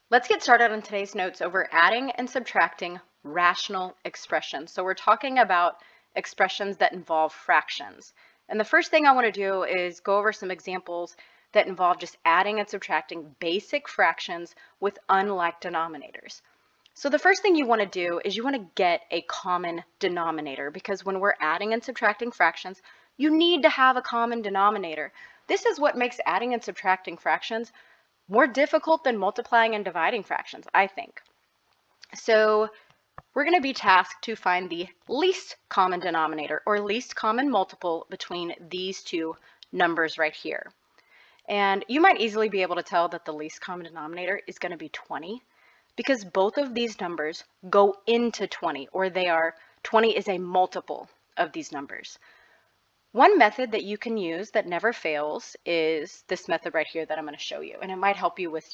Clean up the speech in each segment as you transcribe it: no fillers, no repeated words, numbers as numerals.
Let's get started on today's notes over adding and subtracting rational expressions. So we're talking about expressions that involve fractions. And the first thing I want to do is go over some examples that involve just adding and subtracting basic fractions with unlike denominators. So the first thing you want to do is you want to get a common denominator, because when we're adding and subtracting fractions, you need to have a common denominator. This is what makes adding and subtracting fractions more difficult than multiplying and dividing fractions, I think. So we're going to be tasked to find the least common denominator or least common multiple between these two numbers right here. And you might easily be able to tell that the least common denominator is going to be 20 because both of these numbers go into 20, or 20 is a multiple of these numbers. One method that you can use that never fails is this method right here that I'm going to show you, and it might help you with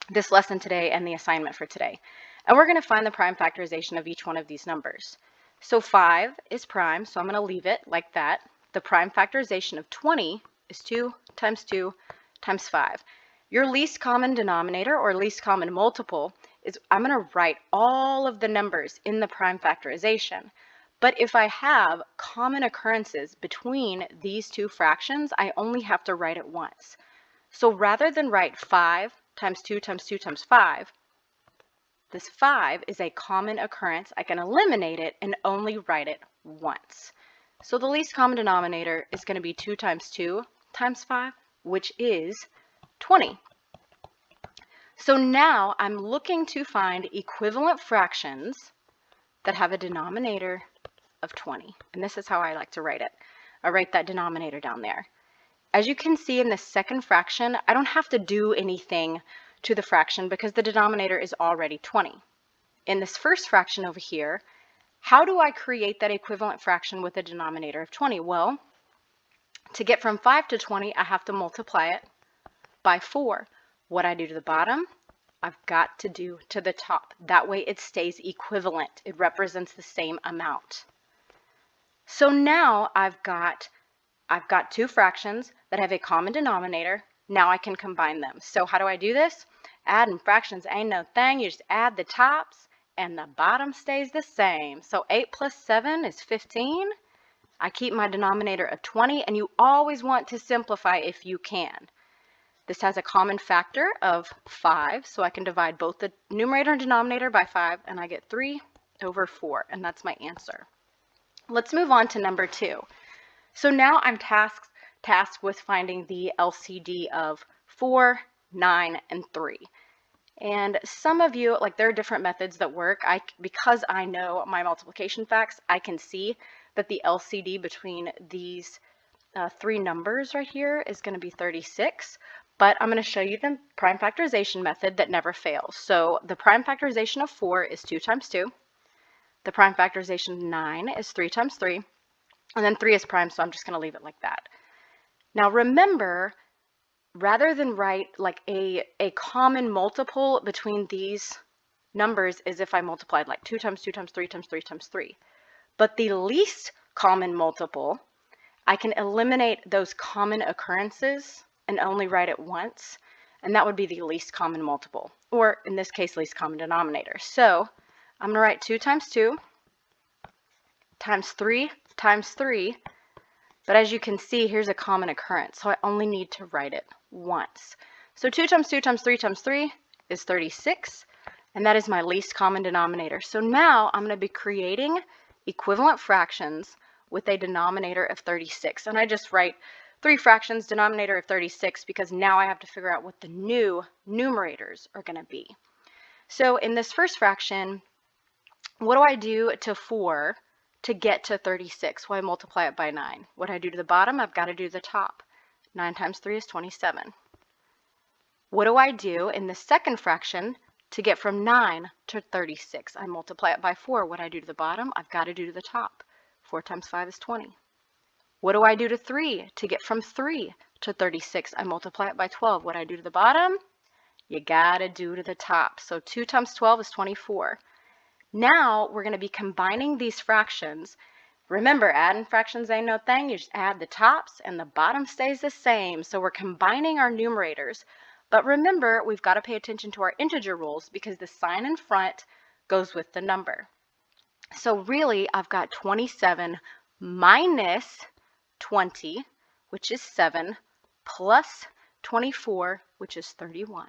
this lesson today and the assignment for today. And we're going to find the prime factorization of each one of these numbers. So 5 is prime, so I'm going to leave it like that. The prime factorization of 20 is 2 times 2 times 5. Your least common denominator or least common multiple is, I'm going to write all of the numbers in the prime factorization. But if I have common occurrences between these two fractions, I only have to write it once. So rather than write 5 times 2 times 2 times 5, this 5 is a common occurrence. I can eliminate it and only write it once. So the least common denominator is going to be 2 times 2 times 5, which is 20. So now I'm looking to find equivalent fractions that have a denominator of 20. And this is how I like to write it. I write that denominator down there. As you can see in the second fraction, I don't have to do anything to the fraction because the denominator is already 20. In this first fraction over here, how do I create that equivalent fraction with a denominator of 20? Well, to get from 5 to 20, I have to multiply it by 4. What I do to the bottom, I've got to do to the top. That way it stays equivalent. It represents the same amount. So now I've got two fractions that have a common denominator. Now I can combine them. So how do I do this? Adding fractions ain't no thing. You just add the tops and the bottom stays the same. So 8 plus 7 is 15. I keep my denominator of 20, and you always want to simplify if you can. This has a common factor of 5, so I can divide both the numerator and denominator by 5, and I get 3 over 4, and that's my answer. Let's move on to number 2. So now I'm tasked with finding the LCD of 4, 9, and 3. And some of you, there are different methods that work. Because I know my multiplication facts, I can see that the LCD between these three numbers right here is going to be 36. But I'm going to show you the prime factorization method that never fails. So the prime factorization of 4 is 2 times 2. The prime factorization of 9 is 3 times 3. And then 3 is prime, so I'm just going to leave it like that. Now remember, rather than write a common multiple between these numbers is if I multiplied 2 times 2 times 3 times 3 times 3. But the least common multiple, I can eliminate those common occurrences and only write it once, and that would be the least common multiple, or in this case, least common denominator. So I'm going to write 2 times 2 times 3 times 3, but as you can see, here's a common occurrence, so I only need to write it once. So 2 times 2 times 3 times 3 is 36, and that is my least common denominator. So now I'm going to be creating equivalent fractions with a denominator of 36, and I just write 3 fractions, denominator of 36, because now I have to figure out what the new numerators are going to be. So in this first fraction, what do I do to 4 to get to 36? Well, I multiply it by 9. What I do to the bottom, I've got to do to the top. 9 times 3 is 27. What do I do in the second fraction to get from 9 to 36? I multiply it by 4. What I do to the bottom, I've got to do to the top. 4 times 5 is 20. What do I do to 3 to get from 3 to 36? I multiply it by 12. What I do to the bottom, you got to do to the top. So 2 times 12 is 24. Now we're going to be combining these fractions. Remember, adding fractions ain't no thing. You just add the tops and the bottom stays the same. So we're combining our numerators But remember, we've got to pay attention to our integer rules because the sign in front goes with the number. So really, I've got 27 minus 20, which is 7, plus 24, which is 31.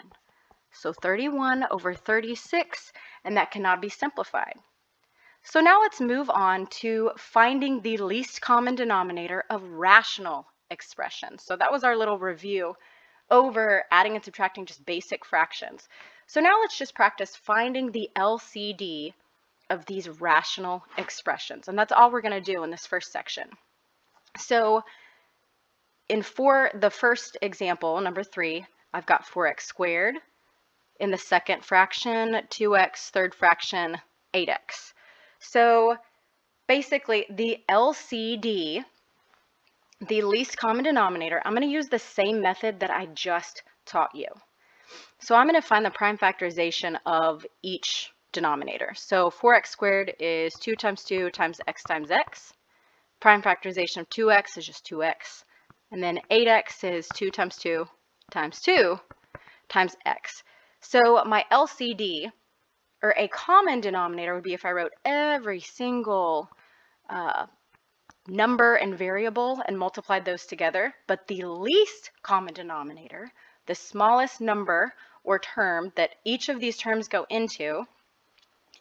So 31 over 36, and that cannot be simplified. So now let's move on to finding the least common denominator of rational expressions. So that was our little review over adding and subtracting just basic fractions. So now let's just practice finding the LCD of these rational expressions. And that's all we're going to do in this first section. So for the first example, number 3, I've got 4x squared. In the second fraction, 2x, third fraction, 8x. So basically the LCD, the least common denominator, I'm going to use the same method that I just taught you. So I'm going to find the prime factorization of each denominator. So 4x squared is 2 times 2 times x times x. Prime factorization of 2x is just 2x. And then 8x is 2 times 2 times 2 times x. So my LCD, or a common denominator, would be if I wrote every single number and variable and multiplied those together. But the least common denominator, the smallest number or term that each of these terms go into,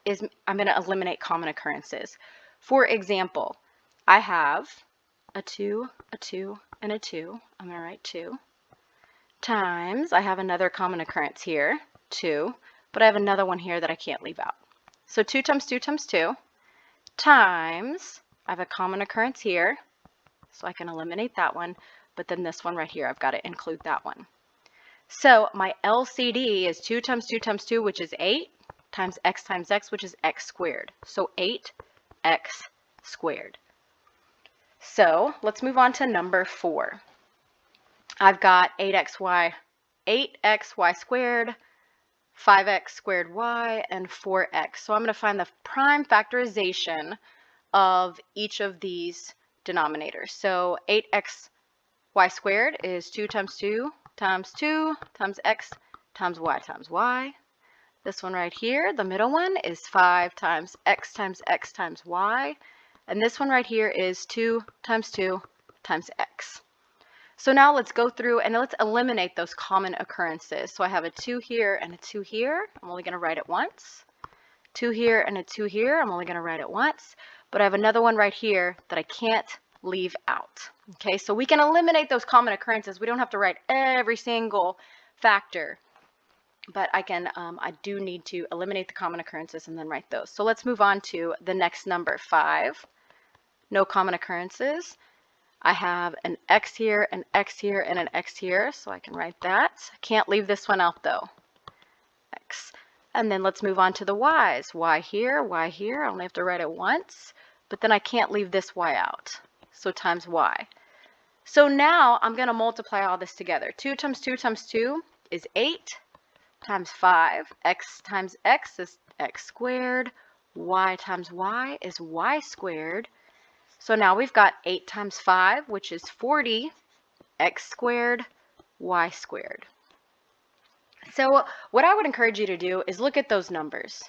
is I'm going to eliminate common occurrences. For example, I have a 2, a 2, and a 2. I'm going to write 2. Times, I have another common occurrence here, 2, but I have another one here that I can't leave out. So 2 times 2 times 2, times, I have a common occurrence here, so I can eliminate that one, but then this one right here, I've got to include that one. So my LCD is 2 times 2 times 2, which is 8, times x, which is x squared. So 8x squared. So let's move on to number 4. I've got 8xy squared, 5x squared y, and 4x. So I'm going to find the prime factorization of each of these denominators. So 8xy squared is 2 times 2 times 2 times x times y times y. This one right here, the middle one, is 5 times x times y. And this one right here is 2 times 2 times x. So now let's go through and let's eliminate those common occurrences. So I have a 2 here and a 2 here. I'm only going to write it once. 2 here and a 2 here. I'm only going to write it once. But I have another one right here that I can't leave out. Okay, so we can eliminate those common occurrences. We don't have to write every single factor. But I do need to eliminate the common occurrences and then write those. So let's move on to the next number, 5. No common occurrences. I have an x here, an x here, and an x here, so I can write that. I can't leave this one out though, x. And then let's move on to the y's. Y here, I only have to write it once, but then I can't leave this y out, so times y. So now I'm going to multiply all this together. 2 times 2 times 2 is 8 times 5. X times x is x squared. Y times y is y squared. So now we've got 8 times 5, which is 40, x squared, y squared. So what I would encourage you to do is look at those numbers.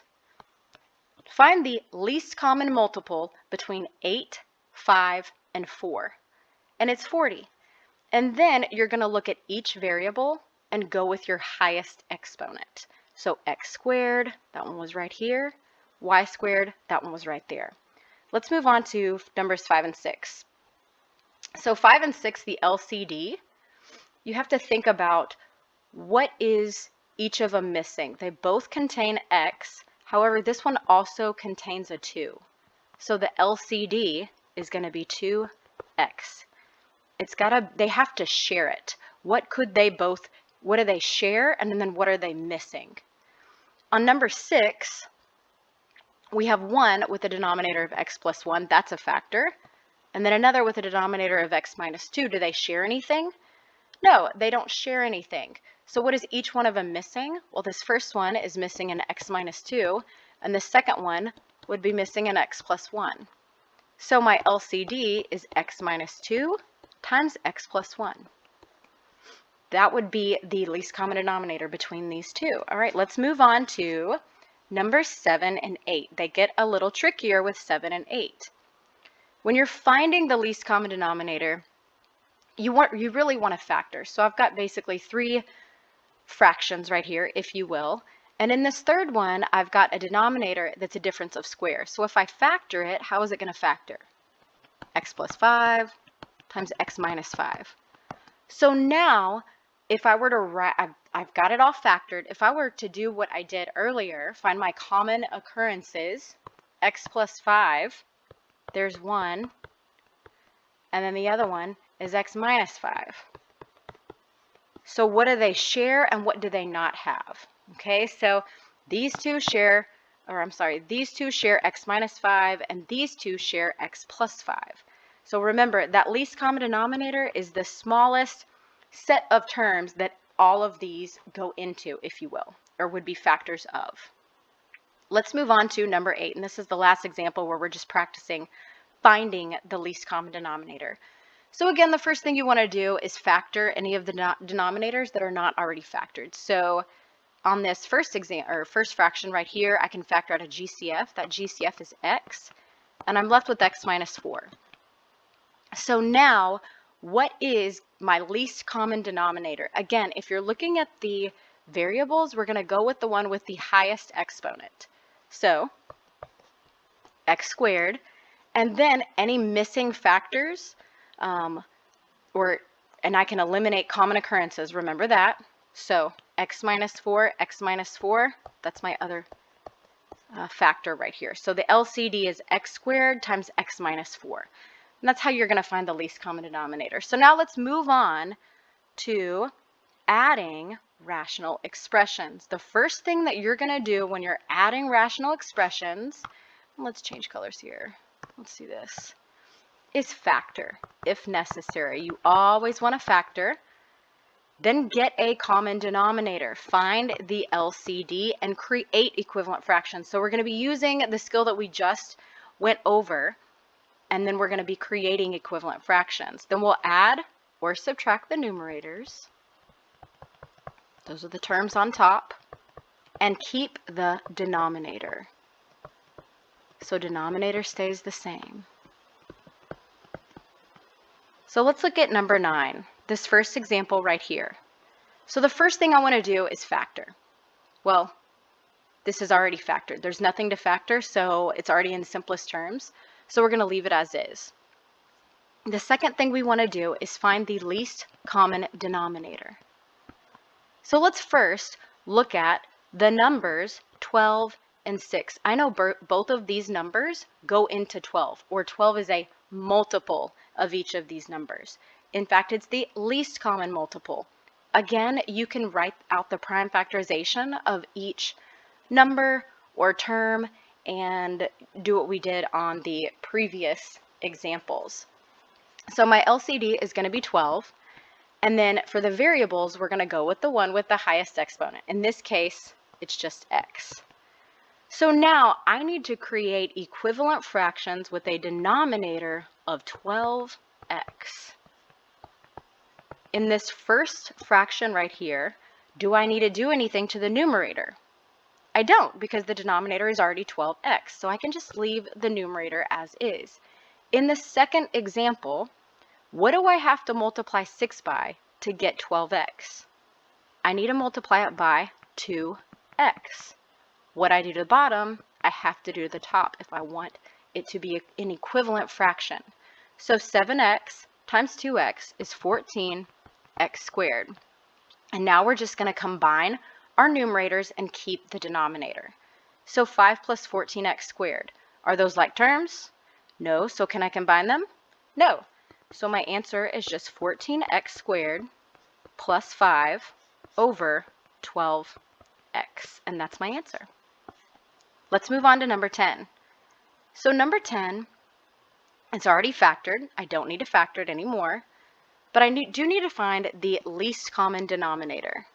Find the least common multiple between 8, 5, and 4. And it's 40. And then you're going to look at each variable and go with your highest exponent. So x squared, that one was right here. Y squared, that one was right there. Let's move on to numbers 5 and 6. So 5 and 6, the LCD, you have to think about what is each of them missing. They both contain x. However, this one also contains a 2. So the LCD is going to be 2x. They have to share it. What do they share? And then what are they missing? On number 6, we have one with a denominator of x plus 1, that's a factor, and then another with a denominator of x minus 2. Do they share anything? No, they don't share anything. So what is each one of them missing? Well, this first one is missing an x minus 2, and the second one would be missing an x plus 1. So my LCD is x minus 2 times x plus 1. That would be the least common denominator between these two. All right, let's move on to number 7 and 8. They get a little trickier with 7 and 8. When you're finding the least common denominator, you really want to factor. So I've got basically 3 fractions right here, if you will. And in this third one, I've got a denominator that's a difference of squares. So if I factor it, how is it going to factor? X plus 5 times x minus 5. So now, if I were to write, I've got it all factored. If I were to do what I did earlier, find my common occurrences, x plus 5, there's 1, and then the other one is x minus 5. So what do they share and what do they not have? Okay, so these two share, these two share x minus 5 and these two share x plus 5. So remember, that least common denominator is the smallest set of terms that all of these go into, if you will, or would be factors of. Let's move on to number 8, and this is the last example where we're just practicing finding the least common denominator. So again, the first thing you want to do is factor any of the denominators that are not already factored. So on this first fraction right here, I can factor out a GCF. That GCF is x, and I'm left with x minus 4. So now, what is my least common denominator? Again, if you're looking at the variables, we're going to go with the one with the highest exponent. So x squared, and then any missing factors, and I can eliminate common occurrences, remember that. So x minus 4, that's my other factor right here. So the LCD is x squared times x minus 4. And that's how you're going to find the least common denominator. So now let's move on to adding rational expressions. The first thing that you're going to do when you're adding rational expressions, let's change colors here. Let's see this. Is factor if necessary. You always want to factor. Then get a common denominator. Find the LCD and create equivalent fractions. So we're going to be using the skill that we just went over, and then we're going to be creating equivalent fractions. Then we'll add or subtract the numerators. Those are the terms on top. And keep the denominator. So denominator stays the same. So let's look at number 9, this first example right here. So the first thing I want to do is factor. Well, this is already factored. There's nothing to factor, so it's already in the simplest terms. So we're going to leave it as is. The second thing we want to do is find the least common denominator. So let's first look at the numbers 12 and 6. I know both of these numbers go into 12, or 12 is a multiple of each of these numbers. In fact, it's the least common multiple. Again, you can write out the prime factorization of each number or term and do what we did on the previous examples. So my LCD is going to be 12, and then for the variables, we're going to go with the one with the highest exponent. In this case, it's just x. So now I need to create equivalent fractions with a denominator of 12x. In this first fraction right here, do I need to do anything to the numerator? I don't, because the denominator is already 12x, so I can just leave the numerator as is. In the second example, what do I have to multiply 6 by to get 12x? I need to multiply it by 2x. What I do to the bottom, I have to do to the top if I want it to be an equivalent fraction. So 7x times 2x is 14x squared. And now we're just going to combine our numerators and keep the denominator. So 5 plus 14x squared. Are those like terms? No. So can I combine them? No. So my answer is just 14x squared plus 5 over 12x. And that's my answer. Let's move on to number 10. So number 10, it's already factored. I don't need to factor it anymore. But I do need to find the least common denominator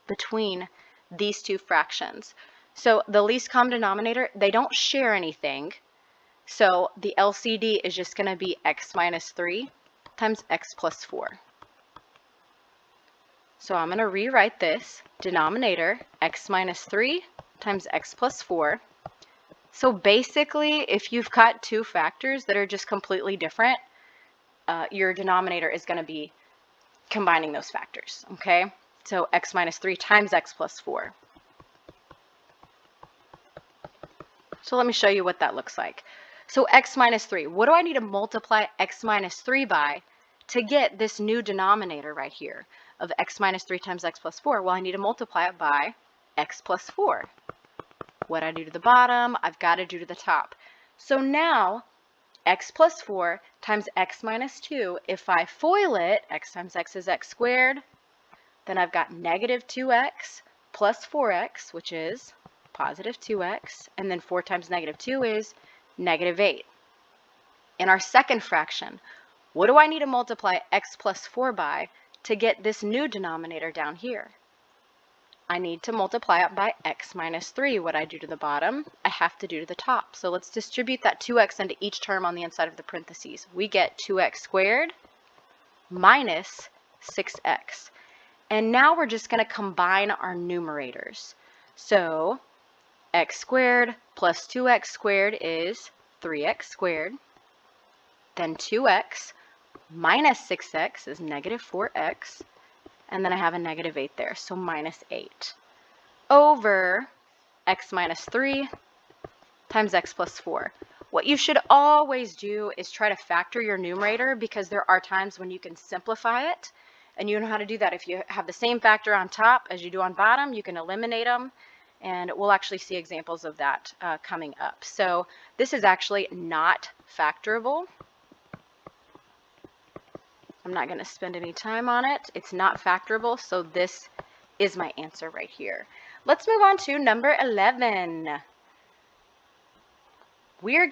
between these two fractions. So the least common denominator, they don't share anything. So the LCD is just going to be x minus 3 times x plus 4. So I'm going to rewrite this denominator, x minus 3 times x plus 4. So basically, if you've got two factors that are just completely different, your denominator is going to be combining those factors, okay? So x minus 3 times x plus 4. So let me show you what that looks like. So x minus 3, what do I need to multiply x minus 3 by to get this new denominator right here of x minus 3 times x plus 4? Well, I need to multiply it by x plus 4. What I do to the bottom, I've got to do to the top. So now, x plus 4 times x minus 2, if I FOIL it, x times x is x squared, then I've got negative 2x plus 4x, which is positive 2x, and then 4 times negative 2 is negative 8. In our second fraction, what do I need to multiply x plus 4 by to get this new denominator down here? I need to multiply it by x minus 3. What I do to the bottom, I have to do to the top. So let's distribute that 2x into each term on the inside of the parentheses. We get 2x squared minus 6x. And now we're just going to combine our numerators. So x squared plus 2x squared is 3x squared. Then 2x minus 6x is negative 4x. And then I have a negative 8 there, so minus 8 over x minus 3 times x plus 4. What you should always do is try to factor your numerator, because there are times when you can simplify it, and you know how to do that. If you have the same factor on top as you do on bottom, you can eliminate them, and we'll actually see examples of that coming up. So this is actually not factorable. I'm not going to spend any time on it. It's not factorable, so this is my answer right here. Let's move on to number 11. We are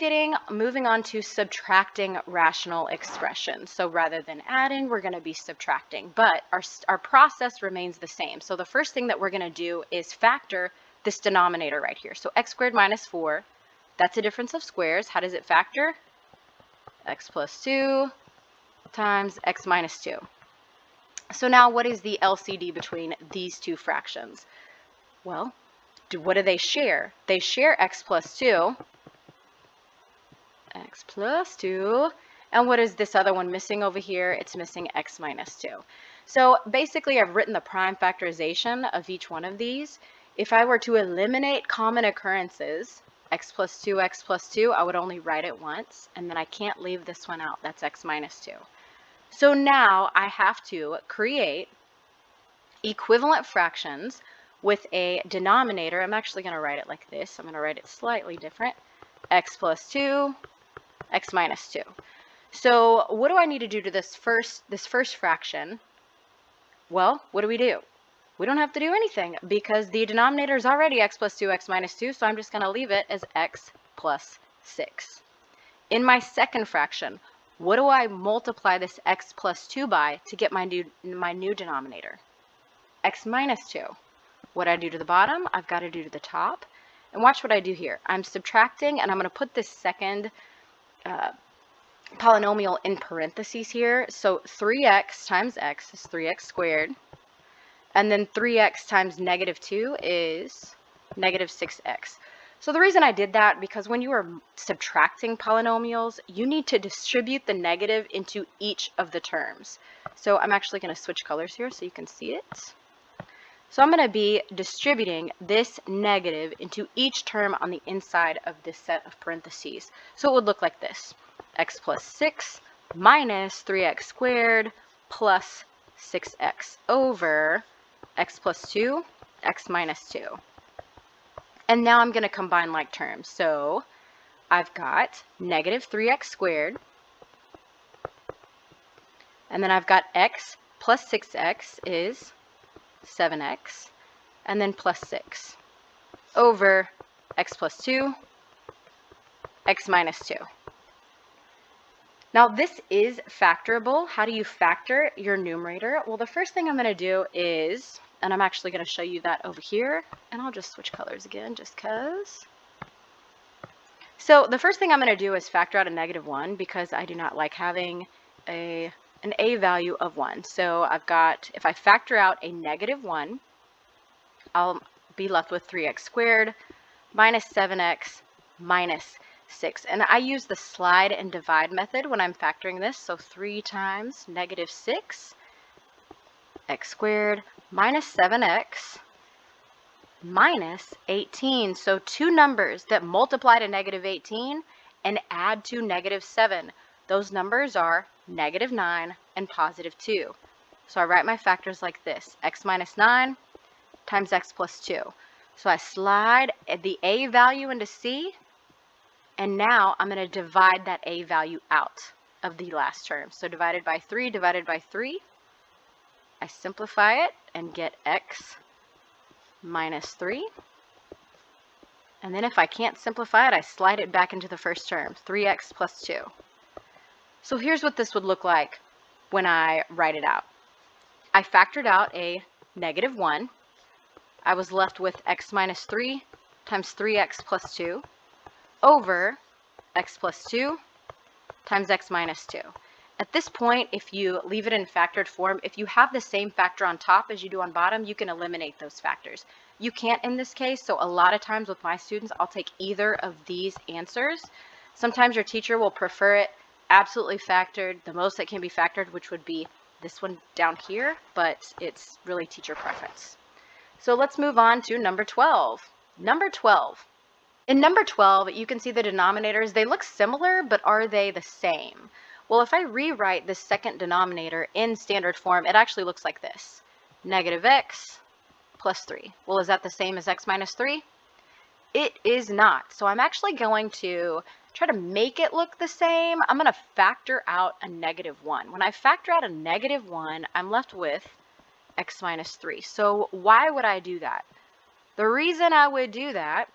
moving on to subtracting rational expressions. So rather than adding, we're going to be subtracting, but our process remains the same. So the first thing that we're going to do is factor this denominator right here. So x squared minus 4, that's a difference of squares. How does it factor? X plus 2 times x minus 2. So now what is the LCD between these two fractions? Well, what do they share? They share x plus 2. X plus 2. And what is this other one missing over here? It's missing x minus 2. So basically I've written the prime factorization of each one of these. If I were to eliminate common occurrences, x plus 2, I would only write it once, and then I can't leave this one out. That's x minus 2. So now I have to create equivalent fractions with a denominator. I'm actually going to write it like this. I'm going to write it slightly different. X plus 2, x minus 2. So what do I need to do to this first fraction? Well, what do? We don't have to do anything, because the denominator is already x plus 2, x minus 2, so I'm just going to leave it as x plus 6. In my second fraction, what do I multiply this x plus 2 by to get my new denominator? X minus 2. What I do to the bottom, I've got to do to the top. And watch what I do here. I'm subtracting, and I'm going to put this second polynomial in parentheses here. So 3x times x is 3x squared. And then 3x times negative 2 is negative 6x. So the reason I did that, because when you are subtracting polynomials, you need to distribute the negative into each of the terms. So I'm actually going to switch colors here so you can see it. So I'm going to be distributing this negative into each term on the inside of this set of parentheses. So it would look like this. X plus 6 minus 3x squared plus 6x over x plus 2, x minus 2. And now I'm going to combine like terms. So I've got negative 3x squared, and then I've got x plus 6x is 7x, and then plus 6 over x plus 2, x minus 2. Now this is factorable. How do you factor your numerator? Well, the first thing I'm going to do is, and I'm actually going to show you that over here, and I'll just switch colors again just because. So the first thing I'm going to do is factor out a -1, because I do not like having a an a value of 1. So I've got, if I factor out a negative 1, I'll be left with 3x squared minus 7x minus 6. And I use the slide and divide method when I'm factoring this. So 3 times negative 6 x squared minus 7x minus 18. So two numbers that multiply to negative 18 and add to negative 7. Those numbers are negative 9 and positive 2. So I write my factors like this: x minus 9 times x plus 2. So I slide the a value into c, and now I'm going to divide that a value out of the last term. So divided by 3 divided by 3. I simplify it and get x minus 3. And then if I can't simplify it, I slide it back into the first term, 3x plus 2. So here's what this would look like when I write it out. I factored out a negative 1. I was left with x minus 3 times 3x plus 2 over x plus 2 times x minus 2. At this point, if you leave it in factored form, if you have the same factor on top as you do on bottom, you can eliminate those factors. You can't in this case, so a lot of times with my students, I'll take either of these answers. Sometimes your teacher will prefer it absolutely factored, the most that can be factored, which would be this one down here, but it's really teacher preference. So let's move on to number 12. Number 12. In number 12, you can see the denominators. They look similar, but are they the same? Well, if I rewrite this second denominator in standard form, it actually looks like this: negative x plus 3. Well, is that the same as x minus 3? It is not. So I'm actually going to try to make it look the same. I'm going to factor out a negative 1. When I factor out a negative 1, I'm left with x minus 3. So why would I do that? The reason I would do that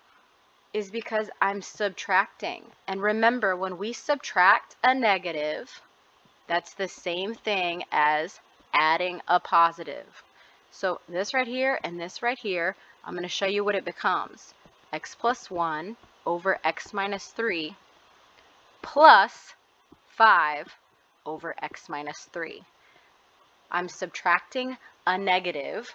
is because I'm subtracting. And remember, when we subtract a negative, that's the same thing as adding a positive. So this right here and this right here, I'm going to show you what it becomes. X plus 1 over x minus 3 plus 5 over x minus 3. I'm subtracting a negative,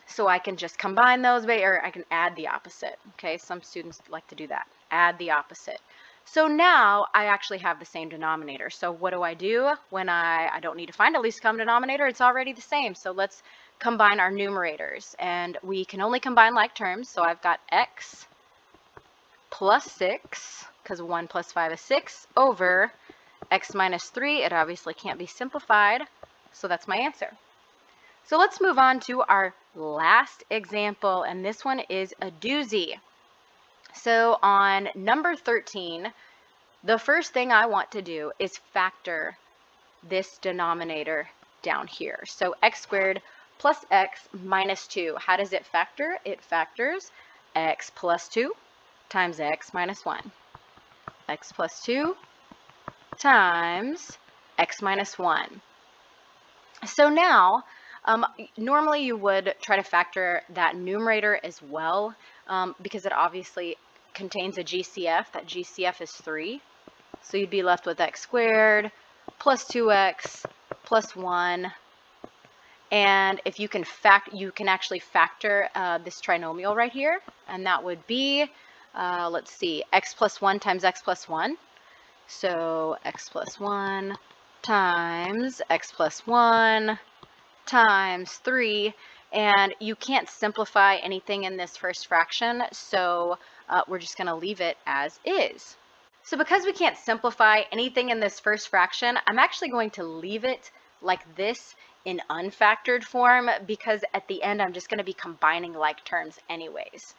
so I can just combine those, or I can add the opposite. Okay, some students like to do that. Add the opposite. So now I actually have the same denominator. So what do I do when I don't need to find a least common denominator? It's already the same. So let's combine our numerators. And we can only combine like terms. So I've got x plus 6, because 1 plus 5 is 6, over x minus 3. It obviously can't be simplified. So that's my answer. So let's move on to our last example, and this one is a doozy. So on number 13, the first thing I want to do is factor this denominator down here. So x squared plus x minus 2. How does it factor? It factors x plus 2 times x minus 1. X plus 2 times x minus 1. So now, normally you would try to factor that numerator as well, because it obviously contains a GCF. That GCF is 3. So you'd be left with x squared plus 2x plus 1. And if you can you can actually factor this trinomial right here, and that would be, let's see, x plus 1 times x plus 1. So x plus 1 times x plus 1 times 3, and you can't simplify anything in this first fraction, so we're just going to leave it as is. So because we can't simplify anything in this first fraction, I'm actually going to leave it like this in unfactored form, because at the end I'm just going to be combining like terms anyways.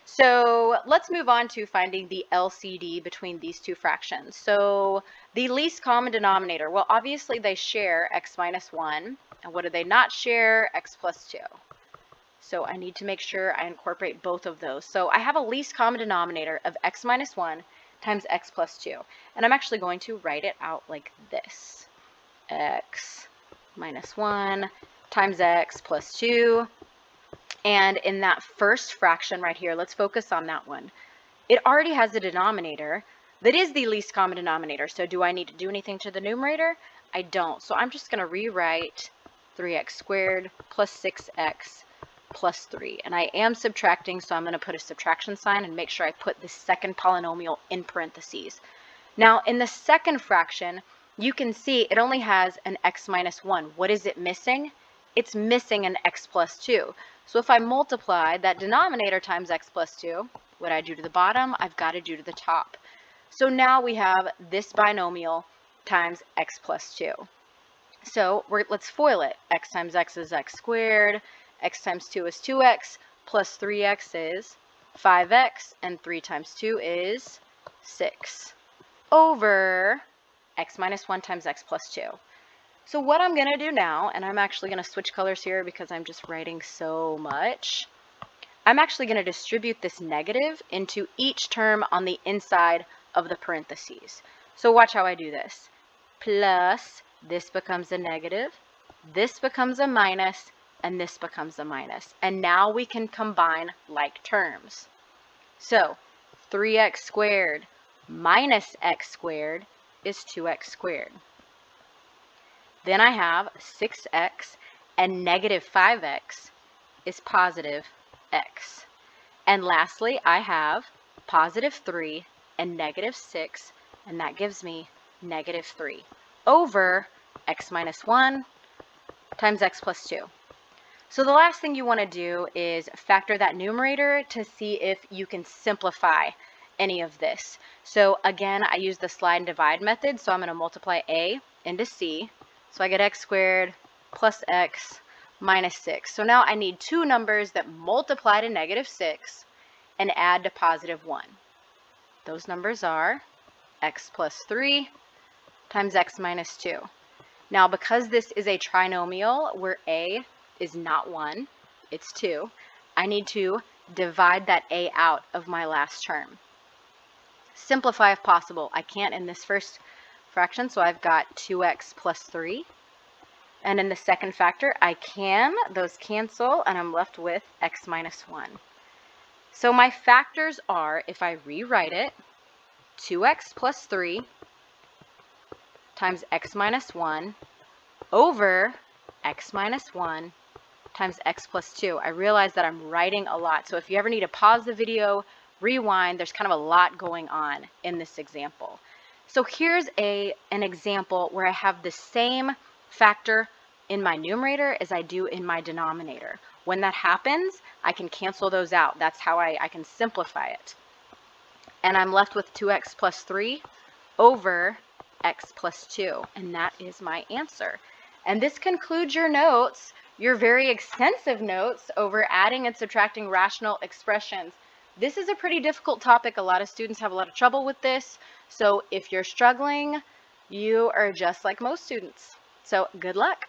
So let's move on to finding the LCD between these two fractions. So the least common denominator, well, obviously they share x minus 1. And what do they not share? X plus 2. So I need to make sure I incorporate both of those. So I have a least common denominator of x minus 1 times x plus 2. And I'm actually going to write it out like this: x minus 1 times x plus 2. And in that first fraction right here, let's focus on that one. It already has a denominator that is the least common denominator. So do I need to do anything to the numerator? I don't. So I'm just going to rewrite 3x squared plus 6x plus 3. And I am subtracting, so I'm going to put a subtraction sign and make sure I put the second polynomial in parentheses. Now, in the second fraction, you can see it only has an x minus 1. What is it missing? It's missing an x plus 2. So if I multiply that denominator times x plus 2, what I do to the bottom, I've got to do to the top. So now we have this binomial times x plus 2. So let's FOIL it. X times x is x squared, x times 2 is 2x, plus 3x is 5x, and 3 times 2 is 6, over x minus 1 times x plus 2. So what I'm going to do now, and I'm actually going to switch colors here because I'm just writing so much, I'm actually going to distribute this negative into each term on the inside of the parentheses. So watch how I do this. Plus, this becomes a negative, this becomes a minus, and this becomes a minus. And now we can combine like terms. So 3x squared minus x squared is 2x squared. Then I have 6x and negative 5x is positive x. And lastly, I have positive 3 and negative 6, and that gives me negative 3 over x minus 1 times x plus 2. So the last thing you want to do is factor that numerator to see if you can simplify any of this. So again, I use the slide and divide method, so I'm going to multiply a into c. So I get x squared plus x minus 6. So now I need two numbers that multiply to negative 6 and add to positive 1. Those numbers are x plus 3 times x minus 2. Now, because this is a trinomial where a is not 1, it's 2, I need to divide that a out of my last term. Simplify if possible. I can't in this first fraction, so I've got 2x plus 3. And in the second factor, I can. Those cancel, and I'm left with x minus 1. So my factors are, if I rewrite it, 2x plus 3 times x minus 1 over x minus 1 times x plus 2. I realize that I'm writing a lot, so if you ever need to pause the video, rewind, there's kind of a lot going on in this example. So here's an example where I have the same factor in my numerator as I do in my denominator. When that happens, I can cancel those out. That's how I can simplify it. And I'm left with 2x plus 3 over x plus 2, and that is my answer. And this concludes your notes, your very extensive notes over adding and subtracting rational expressions. This is a pretty difficult topic. A lot of students have a lot of trouble with this. So if you're struggling, you are just like most students. So good luck.